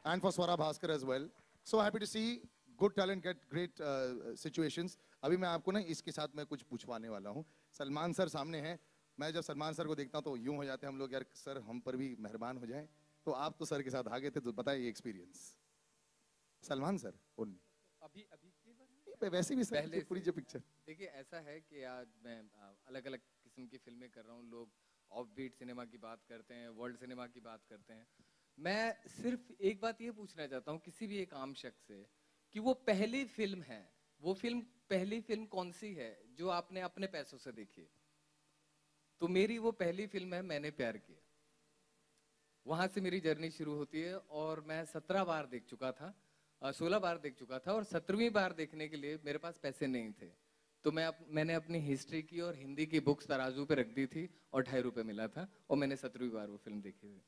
and for Swara Bhaskar as well. So happy to see good talent get great situations. अभी मैं आपको ना इसके साथ मैं कुछ पूछवाने वाला हूँ. सलमान सर सामने हैं. मैं जब सलमान सर को देखता हूँ तो यूं हो जाते हैं हम लोग, यार सर हम पर भी मेहरबान हो जाएं. तो आप तो सर के साथ आ गए थे, तो बताइए एक्सपीरियंस. सलमान सर अभी अभी की बात है? वैसे भी सर पहले पूरी जो पिक्चर. देखिए ऐसा है कि आज मैं अलग अलग किस्म की फिल्में कर रहा हूँ. लोग ऑफ बीट सिनेमा की बात करते हैं, वर्ल्ड सिनेमा की बात करते हैं. मैं सिर्फ एक बात ये पूछना चाहता हूँ किसी भी एक आम शख्स से कि वो पहली फिल्म है, वो पहली फिल्म कौन सी है जो आपने अपने पैसों से देखी है? तो मेरी वो पहली फिल्म है मैंने प्यार किया. वहां से मेरी जर्नी शुरू होती है और मैं 17 बार देख चुका था, 16 बार देख चुका था और 17वीं बार देखने के लिए मेरे पास पैसे नहीं थे. तो मैंने अपनी हिस्ट्री की और हिंदी की बुक्स तराजू पे रख दी थी और ₹2.5 मिला था और मैंने 17वीं बार वो फिल्म देखी थी.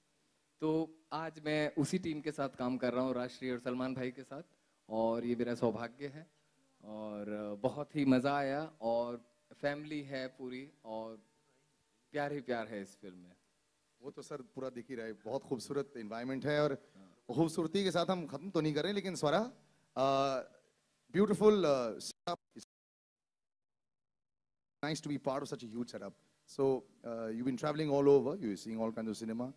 तो आज मैं उसी टीम के साथ काम कर रहा हूँ, राष्ट्रीय और सलमान भाई के साथ, और ये मेरा सौभाग्य है और बहुत ही मज़ा आया. और फैमिली है पूरी और प्यार ही प्यार है इस फिल्म में. वो तो सर पूरा दिख ही रहा है. बहुत खूबसूरत एनवायरनमेंट है और खूबसूरती के साथ हम खत्म तो नहीं कर रहे, लेकिन स्वरा beautiful. Nice to be part of such a huge setup. So you've been traveling all over, you're seeing all kinds of cinema.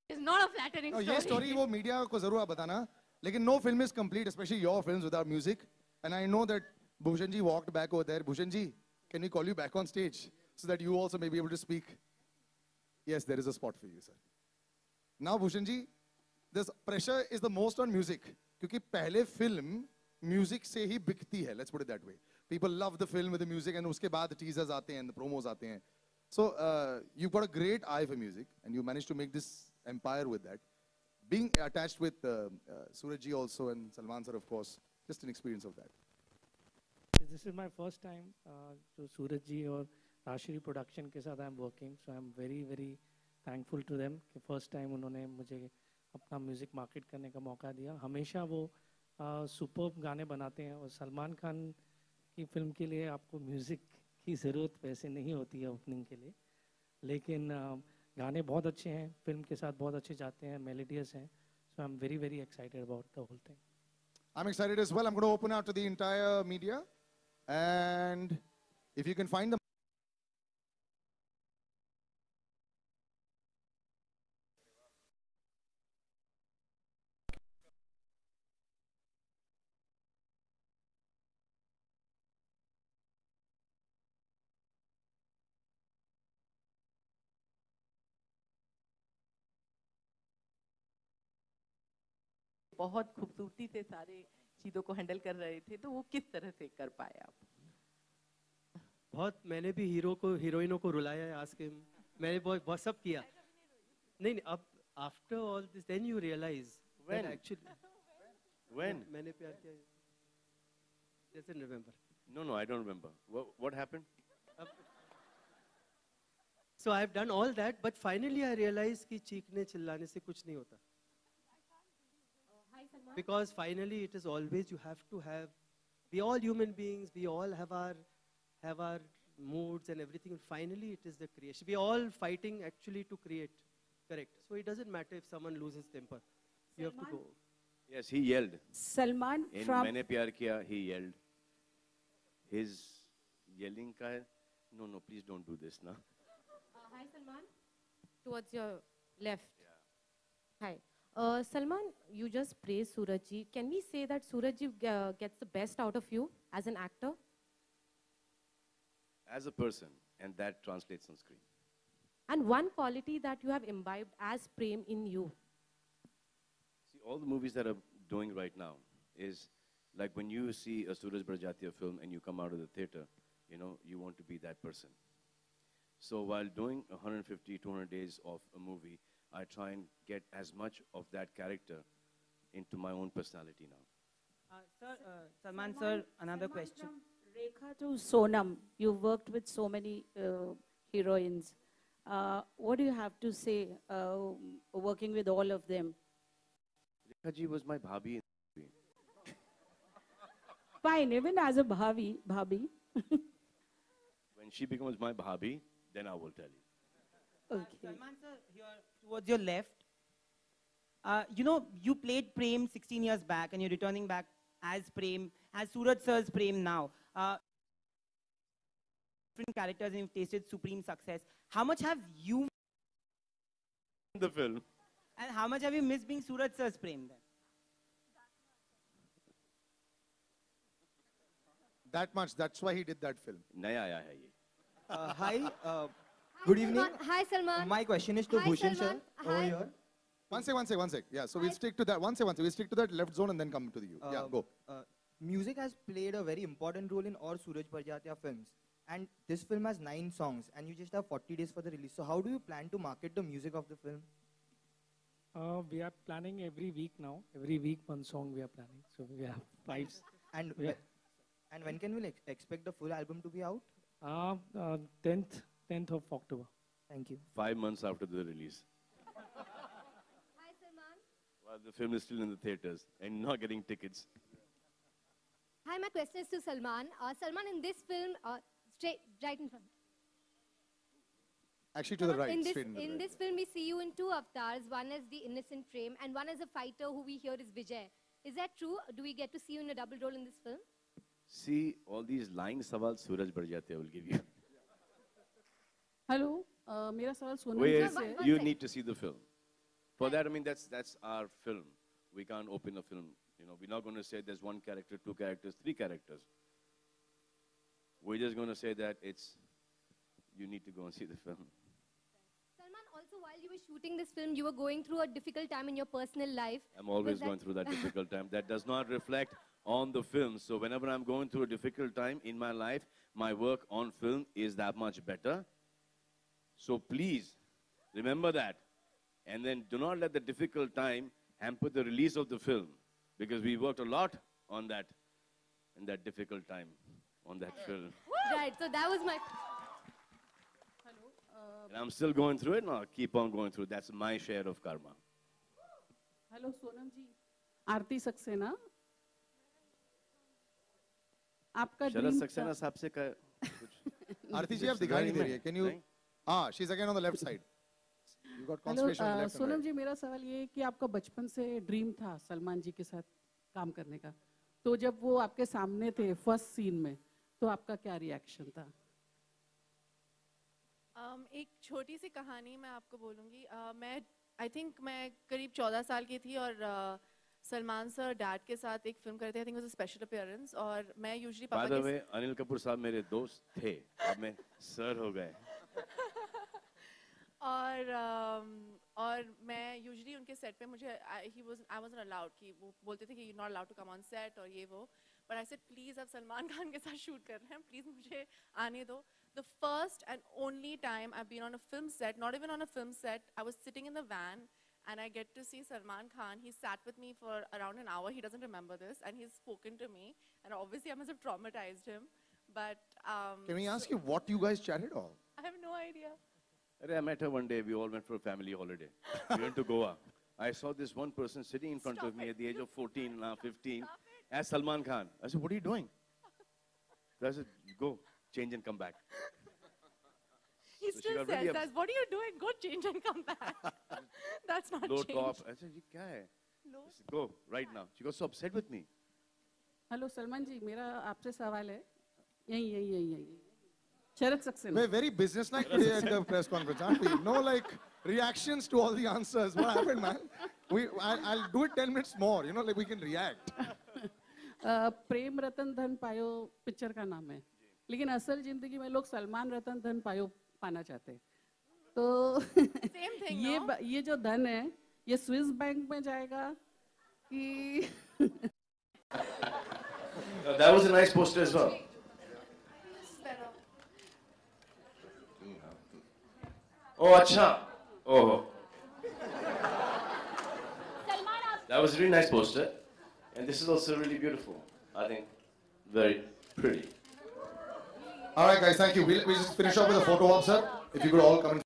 It's not a flattering story. ये स्टोरी वो मीडिया को जरूर आप बताना, लेकिन no film is complete, especially your films, without music. And I know that Bhushan ji walked back over there. Bhushan ji, can we call you back on stage so that you also may be able to speak? Yes, there is a spot for you, sir. Now, Bhushan ji, this pressure is the most on music, क्योंकि पहले film music से ही बिकती है. Let's put it that way. People love the film with the music, and उसके बाद teasers आते हैं, the promos आते हैं. So you've got a great eye for music, and you managed to make this empire with that. Being attached with Suraj ji also and Salman sir, of course, just an experience of that. This is my first time to Suraj ji और राष्ट्रीय production के साथ I'm working, so I'm very very thankful to them कि first time उन्होंने मुझे अपना music market करने का मौका दिया. हमेशा वो सुपर्ब गाने बनाते हैं और सलमान खान की फिल्म के लिए आपको म्यूज़िक की ज़रूरत वैसे नहीं होती है ओपनिंग के लिए, लेकिन गाने बहुत अच्छे हैं, फिल्म के साथ बहुत अच्छे जाते हैं, मेलोडियस हैं. So I'm very very excited about the whole thing. I'm excited as well. I'm going to open out to the entire media, and if you can find them. बहुत खूबसूरती से सारे चीज़ों को हैंडल कर रहे थे, तो वो किस तरह से कर पाए आप? बहुत मैंने भी हीरो को हीरोइनों को रुलाया है. आज के मैंने बहुत सब किया. नहीं अब after all this then you realise When? Actually When? मैंने प्यार किया. जैसे नवंबर. No, I don't remember. What happened? So I have done all that, but finally I realized कि चीखने चिल्लाने से कुछ नहीं होता. Because finally it is always you have to have. We all human beings. We all have our moods and everything. Finally, it is the creation. We all fighting actually to create. Correct. So it doesn't matter if someone loses temper. You have to go. Yes, he yelled. Salman In from... मैंने प्यार किया, he yelled. His yelling का है. No, please don't do this now. Hi, Salman. Towards your left. Yeah. Hi. Salman, you just praised Suraj ji. Can we say that Suraj ji gets the best out of you as an actor? As a person, and that translates on screen. And one quality that you have imbibed as Prem in you? See, all the movies that are doing right now is like when you see a Suraj Barjatya film and you come out of the theater, you know, you want to be that person. So while doing 150, 200 days of a movie, I try and get as much of that character into my own personality now. Sir, Salman sir, another question. From Rekha to Sonam, you worked with so many heroines. What do you have to say working with all of them? Rekha ji was my bhabhi. Fine, even as a bhabhi. When she becomes my bhabhi, then I will tell you. Okay. Salman sir, here towards your left, you know, you played Prem 16 years back and you're returning back as Prem, as Suraj sir's Prem now. Different characters and you've tasted supreme success. How much have you In the film, and how much have you missed being Suraj sir's Prem then? That much. That's why he did that film. नया आया है ये. Hi, good evening. Salman. Hi, Salman. My question is to Hi, Bhushan sir Salman. over Hi. here. One sec. Yeah, so we'll stick to that. One sec. We'll stick to that left zone and then come to you. Yeah, go. Music has played a very important role in all Suraj Barjatya films. And this film has 9 songs and you just have 40 days for the release. So how do you plan to market the music of the film? We are planning every week now. Every week one song we are planning. So we have 5. And, Yeah. and when can we expect the full album to be out? 10th of October. Thank you. 5 months after the release. Hi, Salman. While the film is still in the theaters and not getting tickets. Hi, my question is to Salman. Salman, in this film, straight right in front. Actually, to the right. In this, Straight in the right. this film, we see you in 2 avatars. One is the innocent Prem, and one is a fighter who we hear is Vijay. Is that true? Do we get to see you in a double role in this film? See, all these line sawal Suraj Barjatya will give you. Hello मेरा सवाल Sonam Wait, जी से है. you need to see the film. For that, I mean, that's our film. We can't open a film. You know, we're not going to say there's 1 character, 2 characters, 3 characters. We're just going to say that you need to go and see the film. Salman, also while you were shooting this film, you were going through a difficult time in your personal life. I'm always that- going through that difficult time. That does not reflect on the film. So whenever I'm going through a difficult time in my life, my work on film is that much better. So please, remember that. And then do not let the difficult time hamper the release of the film. Because we worked a lot on that, in that difficult time, on that film. Right, so that was my... And I'm still going through it, and I'll keep on going through it. That's my share of karma. Hello Sonam ji Aarti Saxena आपका Sharad dream Saxena साहब से का Aarti ji, आप दिखाई नहीं दे रही है. Can you? Ah, she's again on the left side. You got hello concentration on the left and Sonam right. जी मेरा सवाल ये है कि आपका बचपन से ड्रीम था सलमान जी के साथ काम करने का तो जब वो आपके सामने थे फर्स्ट सीन में तो आपका क्या रिएक्शन था एक छोटी सी कहानी मैं आपको बोलूँगी मैं आई थिंक मैं करीब 14 साल की थी और सलमान सर डैड के साथ एक फिल्म करते थे I think was a special appearance और मैं यूजुअली By पापा the के way, अनिल कपूर साहब मेरे दोस्त थे. अब मैं सर हो गए. और मैं यूजुअली उनके सेट पे मुझे आई वाजंट अलाउड कि वो बोलते थे कि you not allowed to come on set और ये वो बट आई सेड प्लीज अब सलमान खान के साथ शूट कर रहे हैं प्लीज मुझे आने दो the first and only time I been on a film set not even on a film set I was sitting in the van and I get to see Salman Khan. He sat with me for around an hour. He doesn't remember this, and he's spoken to me. And obviously, I must have traumatized him. But Can we ask you what you guys chatted on? I have no idea. I met her one day. We all went for a family holiday. We went to Goa. I saw this one person sitting in front of me at the age of 14 and now 15 as Salman Khan. I said, "What are you doing?" So I said, "Go, change and come back." He So she still got says really that. What are you doing? Go change and come back. That's not Low change. top. I said, "ये क्या है?" Low. I said, "Go right now." She got so upset with me. Hello Salman ji मेरा आपसे सवाल है यही शरद Saxena We're very businesslike today at the press conference, aren't we? No, like, reactions to all the answers. What happened, man? I'll do it 10 minutes more, you know, like we can react. Prem Ratan Dhan पायो picture का नाम है लेकिन असल जिंदगी में लोग सलमान रतन धन पायो पाना चाहते हैं तो Same thing, no? ये जो धन है ये स्विस बैंक में जाएगा कि That was a nice poster as well. Oh, acha. Oh. That was a really nice poster. And this is also really beautiful. I think very pretty. All right, guys, thank you. We'll just finish off with a photo op, sir. If you could all come in.